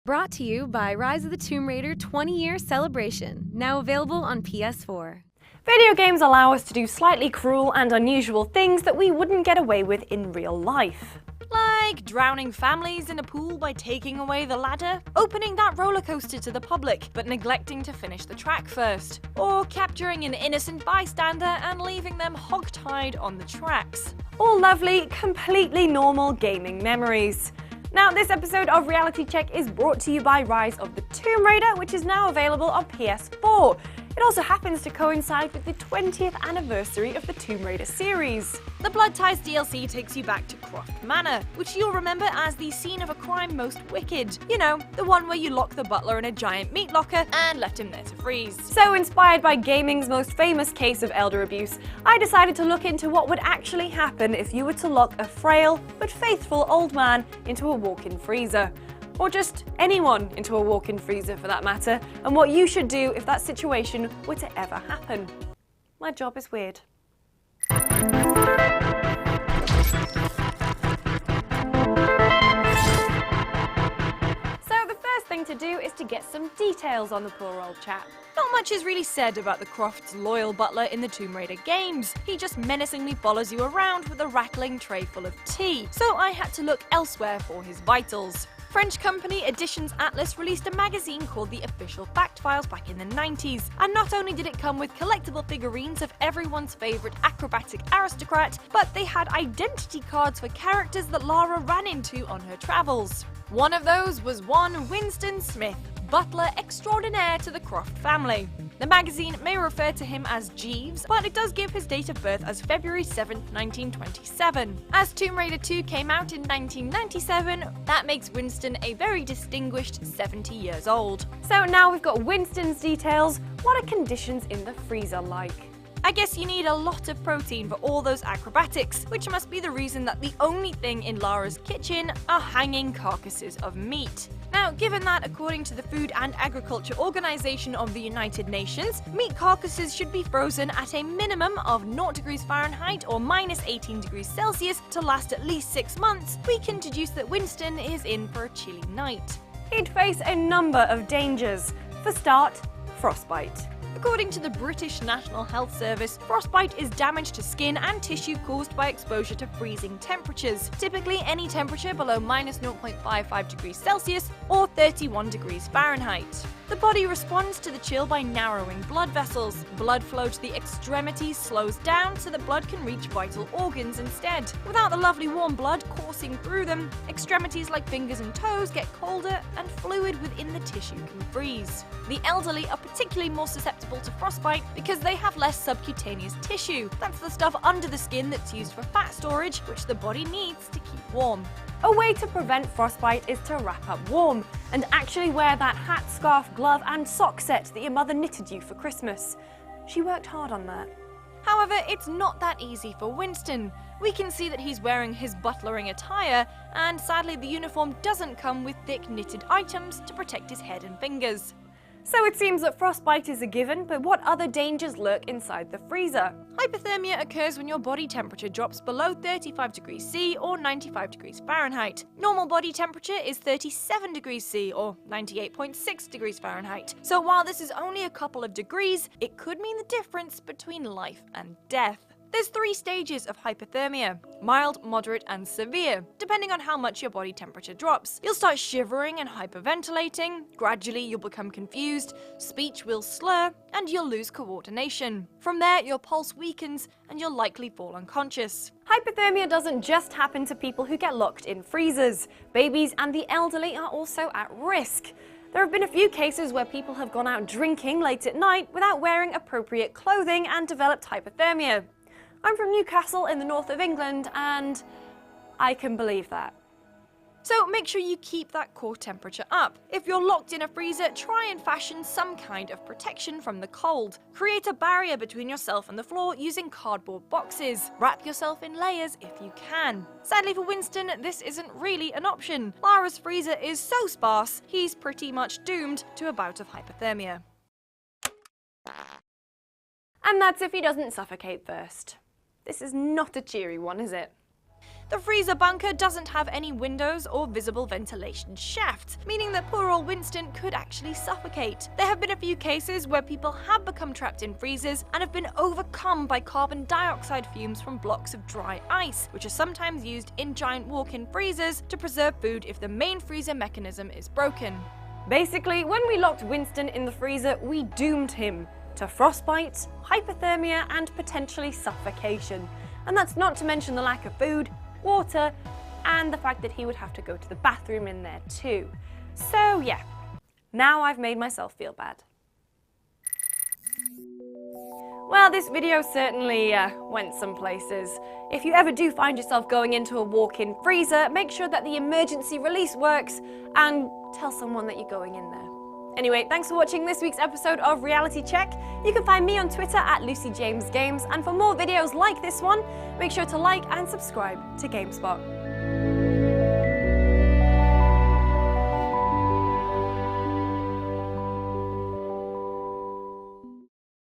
Brought to you by Rise of the Tomb Raider 20-year celebration, now available on PS4. Video games allow us to do slightly cruel and unusual things that we wouldn't get away with in real life. Like drowning families in a pool by taking away the ladder, opening that roller coaster to the public but neglecting to finish the track first, or capturing an innocent bystander and leaving them hog-tied on the tracks. All lovely, completely normal gaming memories. Now, this episode of Reality Check is brought to you by Rise of the Tomb Raider, which is now available on PS4. It also happens to coincide with the 20th anniversary of the Tomb Raider series. The Blood Ties DLC takes you back to Croft Manor, which you'll remember as the scene of a crime most wicked. You know, the one where you lock the butler in a giant meat locker and left him there to freeze. So, inspired by gaming's most famous case of elder abuse, I decided to look into what would actually happen if you were to lock a frail but faithful old man into a walk-in freezer. Or just anyone into a walk-in freezer for that matter, and what you should do if that situation were to ever happen. My job is weird. So the first thing to do is to get some details on the poor old chap. Not much is really said about the Croft's loyal butler in the Tomb Raider games. He just menacingly follows you around with a rattling tray full of tea, so I had to look elsewhere for his vitals. French company Editions Atlas released a magazine called The Official Fact Files back in the 90s, and not only did it come with collectible figurines of everyone's favourite acrobatic aristocrat, but they had identity cards for characters that Lara ran into on her travels. One of those was one Winston Smith, butler extraordinaire to the Croft family. The magazine may refer to him as Jeeves, but it does give his date of birth as February 7th, 1927. As Tomb Raider 2 came out in 1997, that makes Winston a very distinguished 70 years old. So now we've got Winston's details. What are conditions in the freezer like? I guess you need a lot of protein for all those acrobatics, which must be the reason that the only thing in Lara's kitchen are hanging carcasses of meat. Now, given that, according to the Food and Agriculture Organization of the United Nations, meat carcasses should be frozen at a minimum of 0 degrees Fahrenheit or minus 18 degrees Celsius to last at least 6 months, we can deduce that Winston is in for a chilly night. He'd face a number of dangers. For start, frostbite. According to the British National Health Service, frostbite is damage to skin and tissue caused by exposure to freezing temperatures, typically any temperature below minus 0.55 degrees Celsius or 31 degrees Fahrenheit. The body responds to the chill by narrowing blood vessels. Blood flow to the extremities slows down so that blood can reach vital organs instead. Without the lovely warm blood coursing through them, extremities like fingers and toes get colder and fluid within the tissue can freeze. The elderly are particularly more susceptible to frostbite because they have less subcutaneous tissue. That's the stuff under the skin that's used for fat storage, which the body needs to keep warm. A way to prevent frostbite is to wrap up warm and actually wear that hat, scarf, glove and sock set that your mother knitted you for Christmas. She worked hard on that. However, it's not that easy for Winston. We can see that he's wearing his butlering attire, and sadly the uniform doesn't come with thick knitted items to protect his head and fingers. So it seems that frostbite is a given, but what other dangers lurk inside the freezer? Hypothermia occurs when your body temperature drops below 35 degrees C or 95 degrees Fahrenheit. Normal body temperature is 37 degrees C or 98.6 degrees Fahrenheit. So while this is only a couple of degrees, it could mean the difference between life and death. There's 3 stages of hypothermia: mild, moderate, and severe, depending on how much your body temperature drops. You'll start shivering and hyperventilating, gradually you'll become confused, speech will slur, and you'll lose coordination. From there, your pulse weakens and you'll likely fall unconscious. Hypothermia doesn't just happen to people who get locked in freezers. Babies and the elderly are also at risk. There have been a few cases where people have gone out drinking late at night without wearing appropriate clothing and developed hypothermia. I'm from Newcastle in the north of England, and I can believe that. So make sure you keep that core temperature up. If you're locked in a freezer, try and fashion some kind of protection from the cold. Create a barrier between yourself and the floor using cardboard boxes. Wrap yourself in layers if you can. Sadly for Winston, this isn't really an option. Lara's freezer is so sparse, he's pretty much doomed to a bout of hypothermia. And that's if he doesn't suffocate first. This is not a cheery one, is it? The freezer bunker doesn't have any windows or visible ventilation shafts, meaning that poor old Winston could actually suffocate. There have been a few cases where people have become trapped in freezers and have been overcome by carbon dioxide fumes from blocks of dry ice, which are sometimes used in giant walk-in freezers to preserve food if the main freezer mechanism is broken. Basically, when we locked Winston in the freezer, we doomed him to frostbite, hypothermia, and potentially suffocation. And that's not to mention the lack of food, water, and the fact that he would have to go to the bathroom in there too. So yeah, now I've made myself feel bad. Well, this video certainly went some places. If you ever do find yourself going into a walk-in freezer, make sure that the emergency release works and tell someone that you're going in there. Anyway, thanks for watching this week's episode of Reality Check. You can find me on Twitter at LucyJamesGames, and for more videos like this one, make sure to like and subscribe to GameSpot.